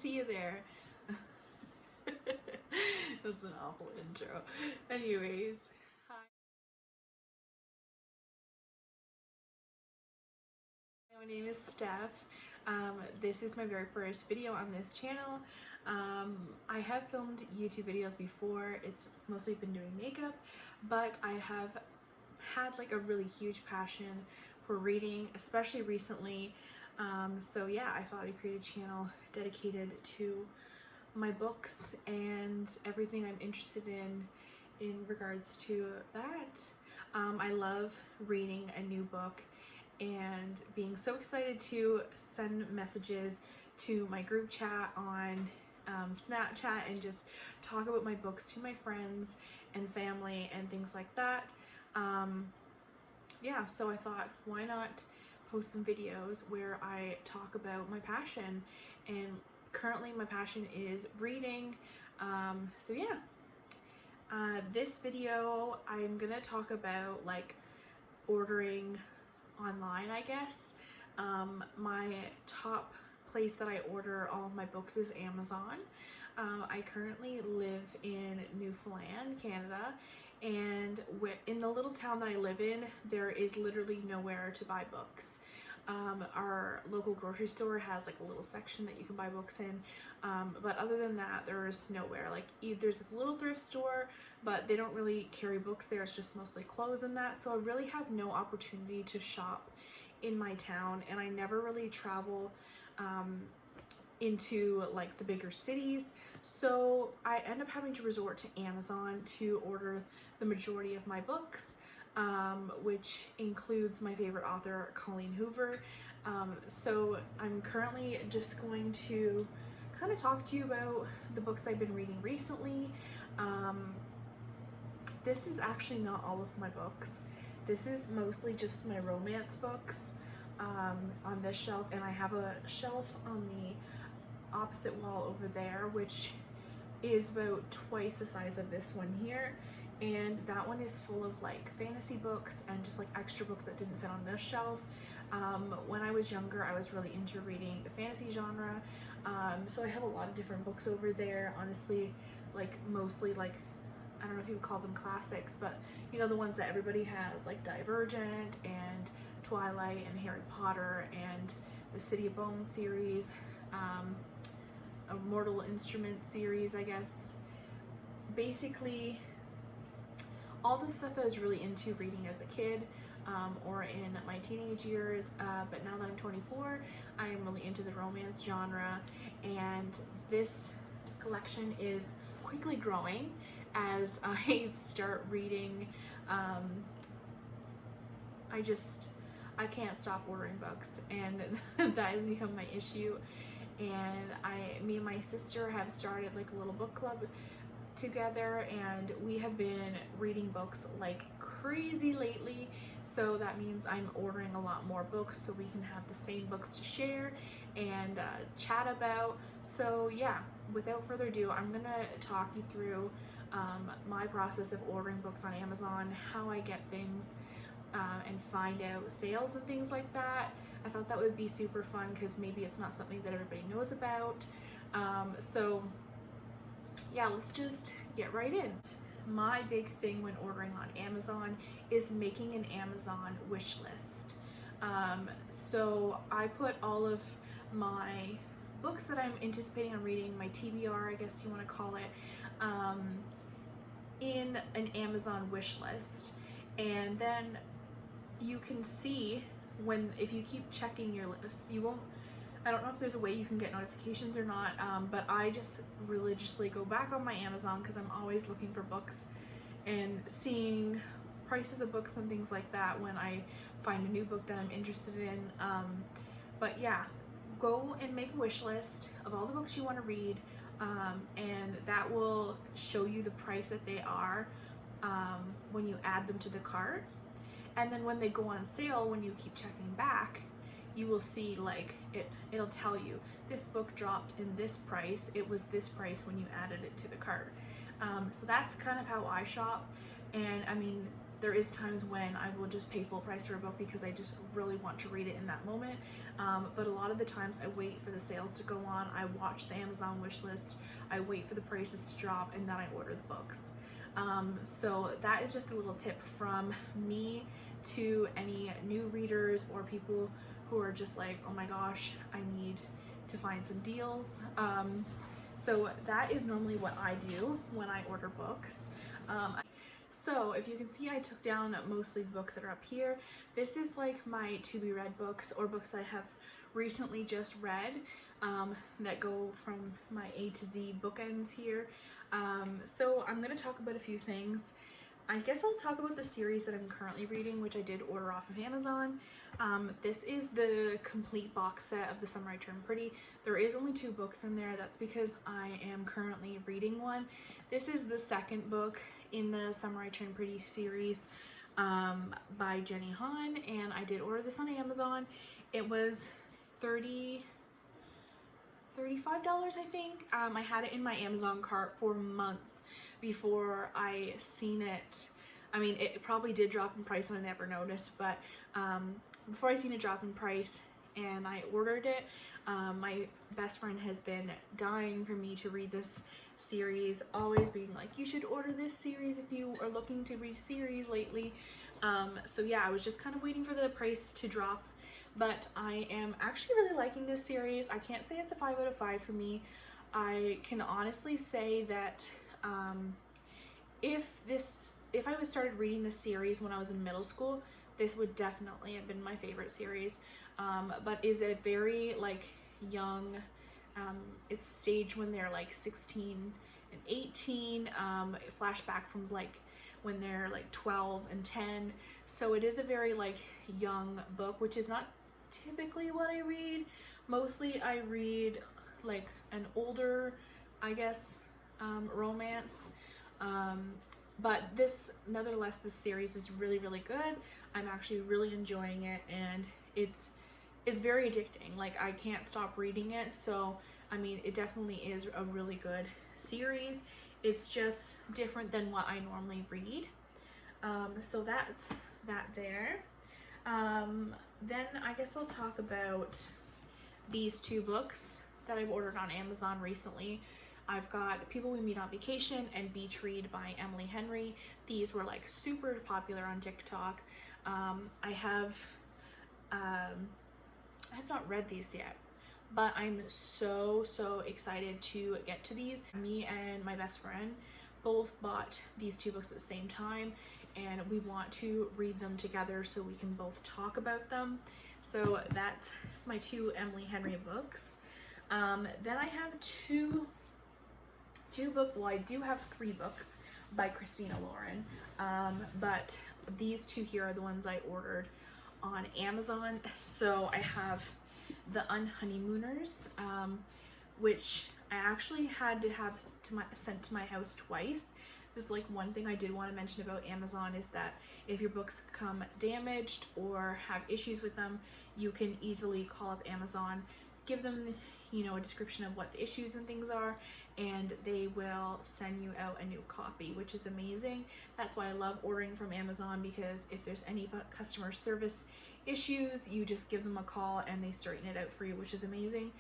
See you there. That's an awful intro. Anyways, hi. My name is Steph. This is my very first video on this channel. I have filmed YouTube videos before. It's mostly been doing makeup, but I have had like a really huge passion for reading, especially recently. So yeah, I thought I'd create a channel dedicated to my books and everything I'm interested in regards to that. I love reading a new book and being so excited to send messages to my group chat on Snapchat and just talk about my books to my friends and family and things like that. Yeah, so I thought, why not post some videos where I talk about my passion, and currently my passion is reading. So yeah, this video I'm gonna talk about like ordering online, I guess. My top place that I order all of my books is Amazon. I currently live in Newfoundland, Canada, and in the little town that I live in, there is literally nowhere to buy books. Our local grocery store has like a little section that you can buy books in, but other than that, there's nowhere. Like there's a little thrift store, but they don't really carry books there. It's just mostly clothes and that, so I really have no opportunity to shop in my town, and I never really travel into like the bigger cities, so I end up having to resort to Amazon to order the majority of my books, which includes my favorite author, Colleen Hoover. So I'm currently just going to kind of talk to you about the books I've been reading recently. This is actually not all of my books. This is mostly just my romance books on this shelf, and I have a shelf on the opposite wall over there, which is about twice the size of this one here, and that one is full of like fantasy books and just like extra books that didn't fit on this shelf. When I was younger, I was really into reading the fantasy genre, so I have a lot of different books over there, honestly, like mostly like, I don't know if you would call them classics, but you know, the ones that everybody has, like Divergent and Twilight and Harry Potter and the City of Bones series, a Mortal Instruments series, I guess. Basically, all the stuff I was really into reading as a kid or in my teenage years, but now that I'm 24, I am really into the romance genre, and this collection is quickly growing as I start reading. I can't stop ordering books, and that has become my issue. And me and my sister have started like a little book club together, and we have been reading books like crazy lately, so that means I'm ordering a lot more books so we can have the same books to share and chat about. So yeah, without further ado, I'm gonna talk you through my process of ordering books on Amazon, how I get things, and find out sales and things like that. I thought that would be super fun because maybe it's not something that everybody knows about. So yeah, let's just get right in. My big thing when ordering on Amazon is making an Amazon wish list. So I put all of my books that I'm anticipating on reading, my TBR, I guess you want to call it, in an Amazon wish list. And then you can see if you keep checking your list, you won't, I don't know if there's a way you can get notifications or not, but I just religiously go back on my Amazon because I'm always looking for books and seeing prices of books and things like that when I find a new book that I'm interested in. But yeah, go and make a wish list of all the books you want to read, and that will show you the price that they are when you add them to the cart. And then when they go on sale, when you keep checking back, you will see like it'll tell you this book dropped in this price, it was this price when you added it to the cart. So that's kind of how I shop. And I mean, there is times when I will just pay full price for a book because I just really want to read it in that moment. But a lot of the times I wait for the sales to go on, I watch the Amazon wish list, I wait for the prices to drop, and then I order the books. So that is just a little tip from me to any new readers or people who are just like, oh my gosh, I need to find some deals. So that is normally what I do when I order books. So if you can see, I took down mostly the books that are up here. This is like my to be read books, or books that I have recently just read, that go from my A to Z bookends here. So I'm going to talk about a few things. I guess I'll talk about the series that I'm currently reading, which I did order off of Amazon. This is the complete box set of The Summer I Turned Pretty. There is only 2 books in there. That's because I am currently reading one. This is the second book in the Summer I Turned Pretty series, by Jenny Han, and I did order this on Amazon. It was $35, I think. I had it in my Amazon cart for months before I seen it. I mean, it probably did drop in price and I never noticed, but before I seen it drop in price and I ordered it, my best friend has been dying for me to read this series, always being like, you should order this series if you are looking to read series lately. So yeah, I was just kind of waiting for the price to drop, but I am actually really liking this series. I can't say it's a 5 out of 5 for me. I can honestly say that if I was started reading this series when I was in middle school, this would definitely have been my favorite series. But is it very like young, it's staged when they're like 16 and 18, flashback from like when they're like 12 and 10, so it is a very like young book, which is not typically what I read. Mostly I read like an older, I guess, romance, but this, nevertheless, this series is really, really good. I'm actually really enjoying it, and it's very addicting. Like, I can't stop reading it. So I mean, it definitely is a really good series. It's just different than what I normally read. So that's that there. Then I guess I'll talk about these 2 books that I've ordered on Amazon recently. I've got People We Meet on Vacation and Beach Read by Emily Henry. These were like super popular on TikTok. I have not read these yet, but I'm so excited to get to these. Me and my best friend both bought these 2 books at the same time, and we want to read them together so we can both talk about them. So that's my 2 Emily Henry books. Then I have two books, well, I do have 3 books by Christina Lauren, but these 2 here are the ones I ordered on Amazon. So I have The Unhoneymooners, which I actually had to have sent to my house twice. There's like one thing I did want to mention about Amazon is that if your books come damaged or have issues with them, you can easily call up Amazon, give them, you know, a description of what the issues and things are, and they will send you out a new copy, which is amazing. That's why I love ordering from Amazon, because if there's any customer service issues, you just give them a call and they straighten it out for you, which is amazing.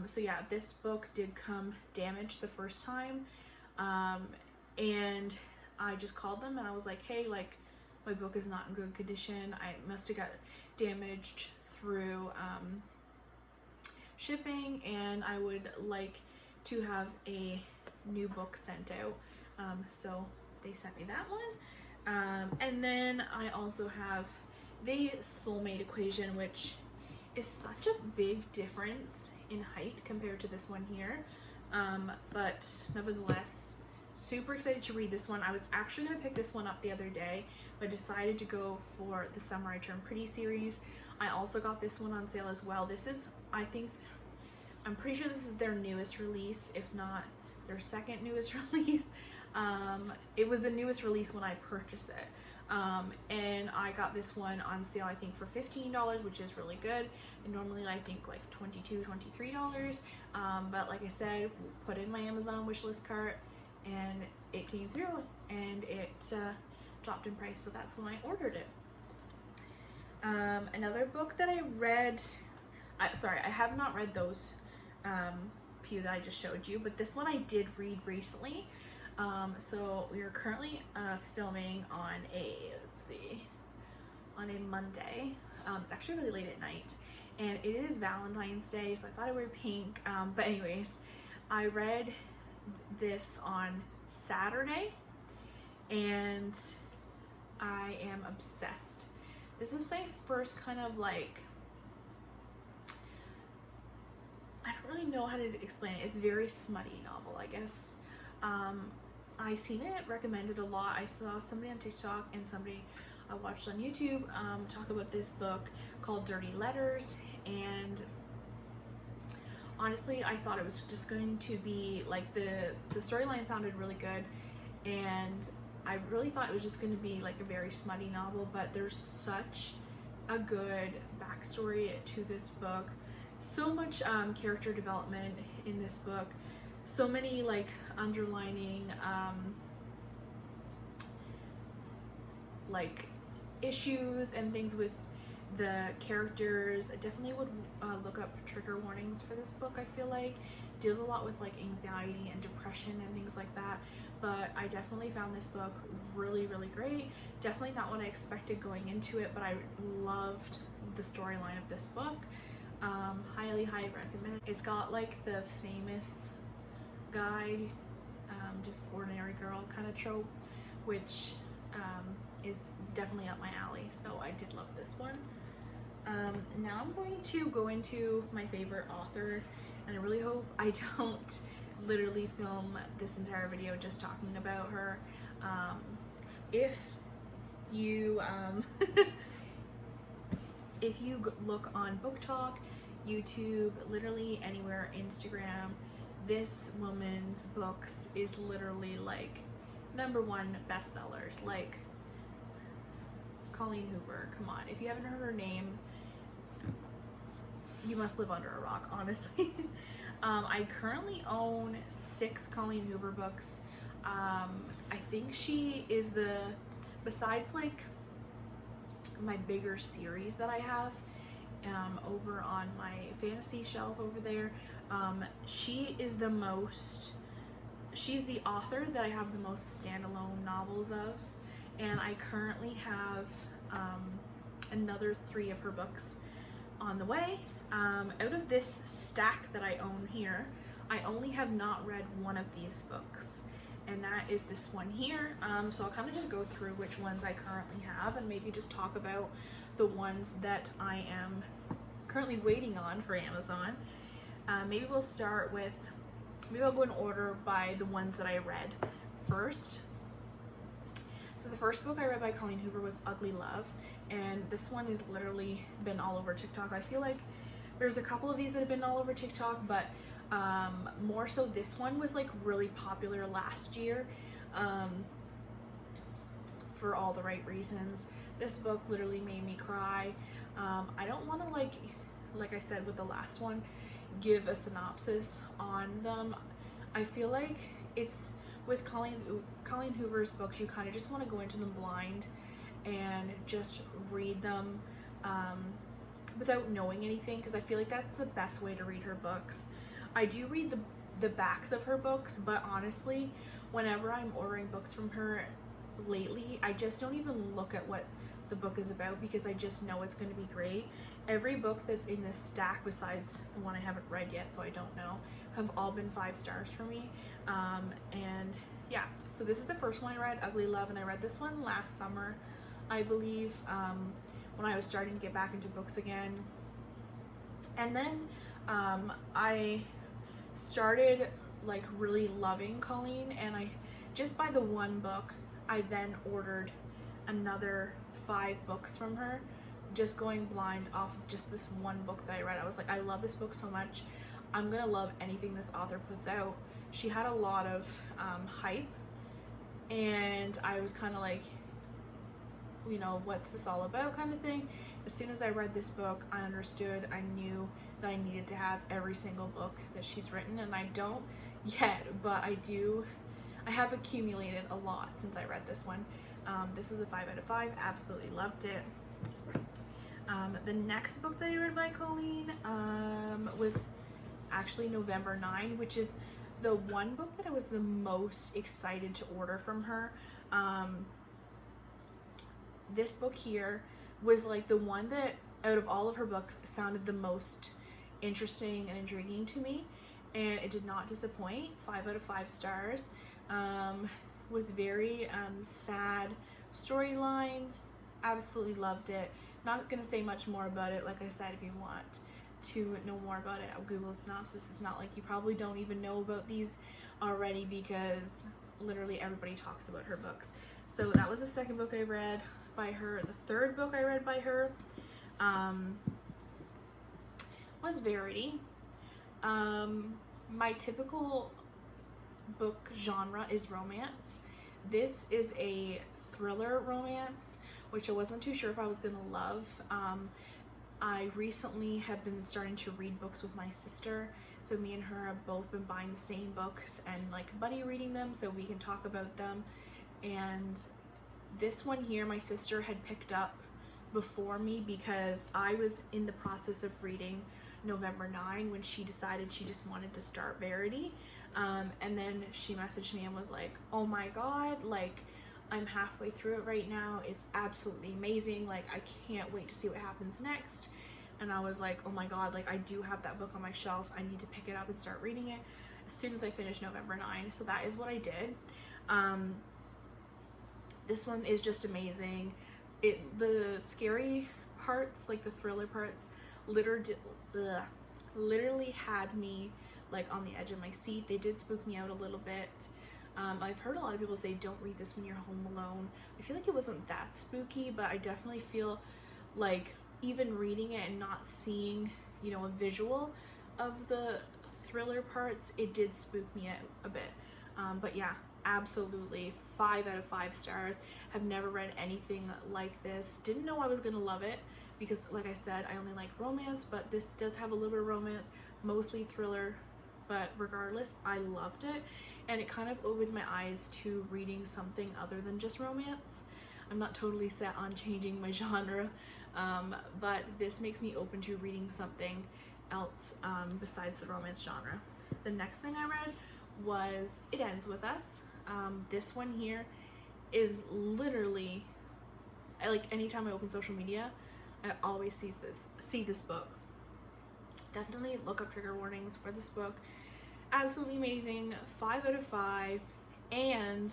So yeah, this book did come damaged the first time, and I just called them and I was like, hey, like, my book is not in good condition. I must have got damaged through shipping, and I would like to have a new book sent out. So they sent me that one. And then I also have The Soulmate Equation, which is such a big difference in height compared to this one here. But nevertheless, super excited to read this one. I was actually going to pick this one up the other day, but I decided to go for the Summer I Turned Pretty series. I also got this one on sale as well. This is, I'm pretty sure this is their newest release, if not their second newest release. It was the newest release when I purchased it. And I got this one on sale, I think, for $15, which is really good. And normally I think like $22, $23. But like I said, put in my Amazon wishlist cart and it came through, and it dropped in price, so that's when I ordered it. Another book that I read, I have not read those few that I just showed you, but this one I did read recently. So we are currently filming on on a Monday. It's actually really late at night, and it is Valentine's Day, so I thought I would wear pink. But anyways, I read this on Saturday, and I am obsessed. This is my first kind of like, I don't really know how to explain it. It's a very smutty novel, I guess. I seen it recommended a lot. I saw somebody on TikTok and somebody I watched on YouTube talk about this book called Dirty Letters, and honestly I thought it was just going to be like, the storyline sounded really good, and I really thought it was just going to be like a very smutty novel, but there's such a good backstory to this book. So much character development in this book. So many like underlining like issues and things with the characters. I definitely would look up trigger warnings for this book. I feel like deals a lot with like anxiety and depression and things like that, but I definitely found this book really, really great. Definitely not what I expected going into it, but I loved the storyline of this book. Highly recommend. It's got like the famous guy, just ordinary girl kind of trope, which is definitely up my alley, so I did love this one. Now I'm going to go into my favorite author, and I really hope I don't literally film this entire video just talking about her. If you if you look on BookTok, YouTube, literally anywhere, Instagram, this woman's books is literally like #1 bestsellers. Like Colleen Hoover, come on, if you haven't heard her name, you must live under a rock, honestly. I currently own 6 Colleen Hoover books. I think she is besides like my bigger series that I have over on my fantasy shelf over there, she's the author that I have the most standalone novels of, and I currently have another 3 of her books on the way. Out of this stack that I own here, I only have not read one of these books, and that is this one here. So I'll kind of just go through which ones I currently have and maybe just talk about the ones that I am currently waiting on for Amazon. Maybe we'll start with, maybe I'll go in order by the ones that I read first. So the first book I read by Colleen Hoover was Ugly Love, and this one has literally been all over TikTok. I feel like there's a couple of these that have been all over TikTok, but more so this one was like really popular last year for all the right reasons. This book literally made me cry. I don't want to like I said with the last one, give a synopsis on them. I feel like it's with Colleen Hoover's books, you kind of just want to go into them blind and just read them without knowing anything, because I feel like that's the best way to read her books. I do read the backs of her books, but honestly, whenever I'm ordering books from her lately, I just don't even look at what the book is about, because I just know it's going to be great. Every book that's in this stack, besides the one I haven't read yet, so I don't know, have all been 5 stars for me. And yeah, so this is the first one I read, Ugly Love, and I read this one last summer, I believe, when I was starting to get back into books again. And then I started like really loving Colleen, and I just by the one book, I then ordered another 5 books from her, just going blind off of just this one book that I read. I was like, I love this book so much, I'm gonna love anything this author puts out. She had a lot of hype, and I was kind of like, you know, what's this all about kind of thing. As soon as I read this book, I understood, I knew that I needed to have every single book that she's written, and I don't yet, but I have accumulated a lot since I read this one. This was a 5 out of 5. Absolutely loved it. The next book that I read by Colleen was actually November 9, which is the one book that I was the most excited to order from her. This book here was like the one that out of all of her books sounded the most interesting and intriguing to me, and it did not disappoint. 5 out of 5 stars. Was very sad storyline. Absolutely loved it. Not gonna say much more about it. Like I said, if you want to know more about it, I'll Google synopsis. It's not like you probably don't even know about these already, because literally everybody talks about her books. So that was the second book I read by her. The third book I read by her was Verity. My typical book genre is romance. This is a thriller romance, which I wasn't too sure if I was gonna love. I recently have been starting to read books with my sister, so me and her have both been buying the same books and like buddy reading them so we can talk about them. And this one here my sister had picked up before me because I was in the process of reading November 9 when she decided she just wanted to start Verity. And then she messaged me and was like, oh my god, like I'm halfway through it right now, it's absolutely amazing, like I can't wait to see what happens next. And I was like, oh my god, like I do have that book on my shelf, I need to pick it up and start reading it as soon as I finish November 9. So that is what I did. This one is just amazing. The scary parts, like the thriller parts, literally had me like on the edge of my seat. They did spook me out a little bit. I've heard a lot of people say don't read this when you're home alone. I feel like it wasn't that spooky, but I definitely feel like even reading it and not seeing, you know, a visual of the thriller parts, it did spook me out a bit. But yeah, absolutely 5 out of 5 stars. Have never read anything like this. Didn't know I was gonna love it because, like I said, I only like romance, but this does have a little bit of romance, mostly thriller, but regardless, I loved it. And it kind of opened my eyes to reading something other than just romance. I'm not totally set on changing my genre, but this makes me open to reading something else besides the romance genre. The next thing I read was It Ends With Us. This one here is literally, like anytime I open social media, I always see this book. Definitely look up trigger warnings for this book. Absolutely amazing. 5 out of 5. And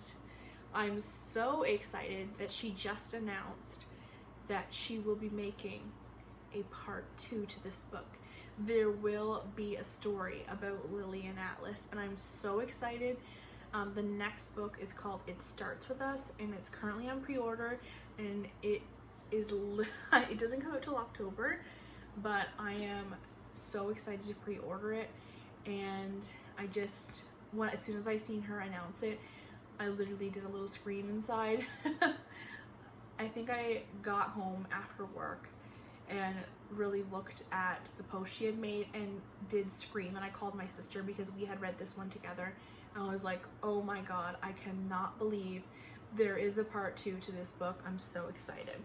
I'm so excited that she just announced that she will be making a part 2 to this book. There will be a story about Lily and Atlas, and I'm so excited. The next book is called It Starts With Us, and it's currently on pre-order, and it doesn't come out till October, but I am so excited to pre-order it. And I just, as soon as I seen her announce it, I literally did a little scream inside. I think I got home after work and really looked at the post she had made and did scream, and I called my sister because we had read this one together, and I was like, oh my god, I cannot believe there is a part 2 to this book. I'm so excited.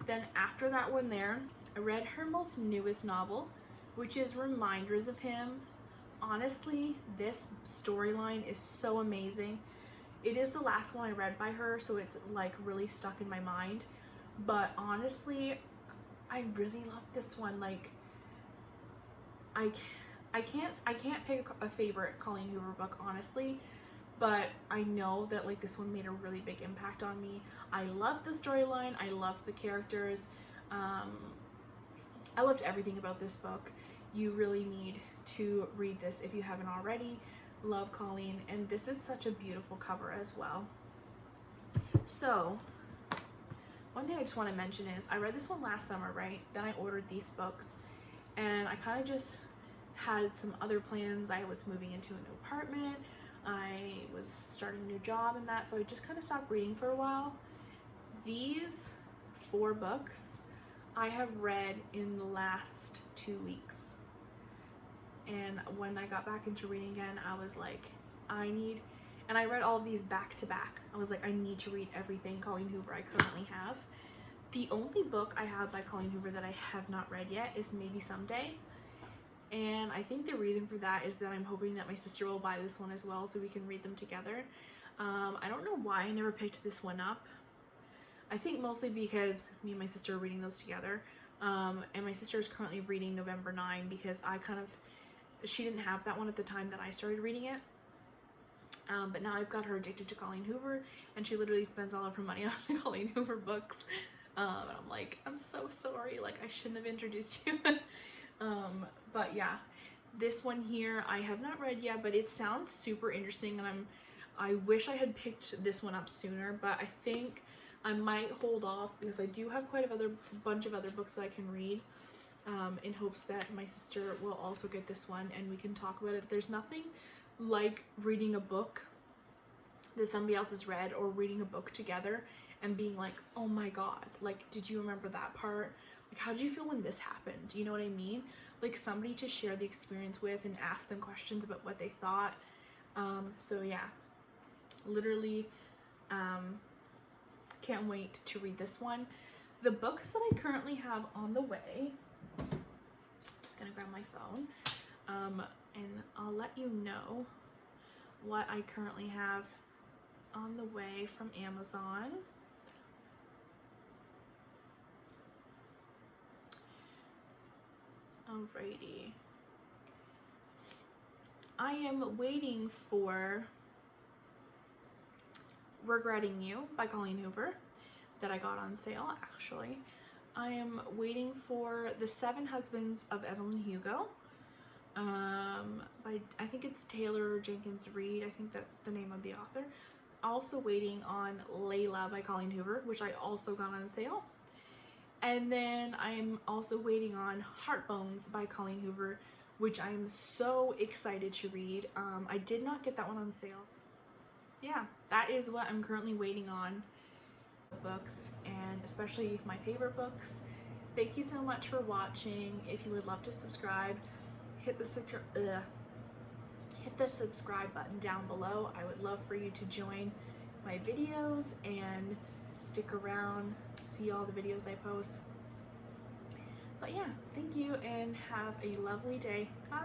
Then after that one there, I read her most newest novel, which is Reminders of Him. Honestly, this storyline is so amazing. It is the last one I read by her, so it's like really stuck in my mind. But honestly, I really love this one. Like, I can't pick a favorite Colleen Hoover book, honestly, but I know that like this one made a really big impact on me. I loved the storyline. I loved the characters. I loved everything about this book. You really need to read this if you haven't already. Love Colleen, and this is such a beautiful cover as well. So one thing I just want to mention is I read this one last summer, right? Then I ordered these books, and I kind of just had some other plans. I was moving into a new apartment, I was starting a new job and that, so I just kind of stopped reading for a while. These 4 books I have read in the last 2 weeks. And when I got back into reading again, I was like, I need And I read all of these back to back. I was like, I need to read everything Colleen Hoover I currently have. The only book I have by Colleen Hoover that I have not read yet is Maybe Someday. And I think the reason for that is that I'm hoping that my sister will buy this one as well so we can read them together. I don't know why I never picked this one up. I think mostly because me and my sister are reading those together. And my sister is currently reading November 9 because she didn't have that one at the time that I started reading it. But now I've got her addicted to Colleen Hoover, and she literally spends all of her money on Colleen Hoover books. And I'm like, I'm so sorry, like I shouldn't have introduced you. But yeah, this one here I have not read yet, but it sounds super interesting, and I wish I had picked this one up sooner, but I think I might hold off because I do have quite a bunch of other books that I can read, in hopes that my sister will also get this one and we can talk about it. There's nothing like reading a book that somebody else has read, or reading a book together and being like, oh my god, like, did you remember that part? Like, how did you feel when this happened? You know what I mean? Like, somebody to share the experience with and ask them questions about what they thought. So yeah, literally can't wait to read this one. The books that I currently have on the way, just gonna grab my phone, and I'll let you know what I currently have on the way from Amazon. Alrighty. I am waiting for Regretting You by Colleen Hoover that I got on sale, actually. I am waiting for The Seven Husbands of Evelyn Hugo. By, I think it's Taylor Jenkins Reid. I think that's the name of the author. Also waiting on Layla by Colleen Hoover, which I also got on sale. And then I'm also waiting on Heartbones by Colleen Hoover, which I'm so excited to read. I did not get that one on sale. Yeah, that is what I'm currently waiting on. Books, and especially my favorite books. Thank you so much for watching. If you would love to subscribe, hit the subscribe button down below. I would love for you to join my videos and stick around, see all the videos I post. But yeah, thank you and have a lovely day. Bye.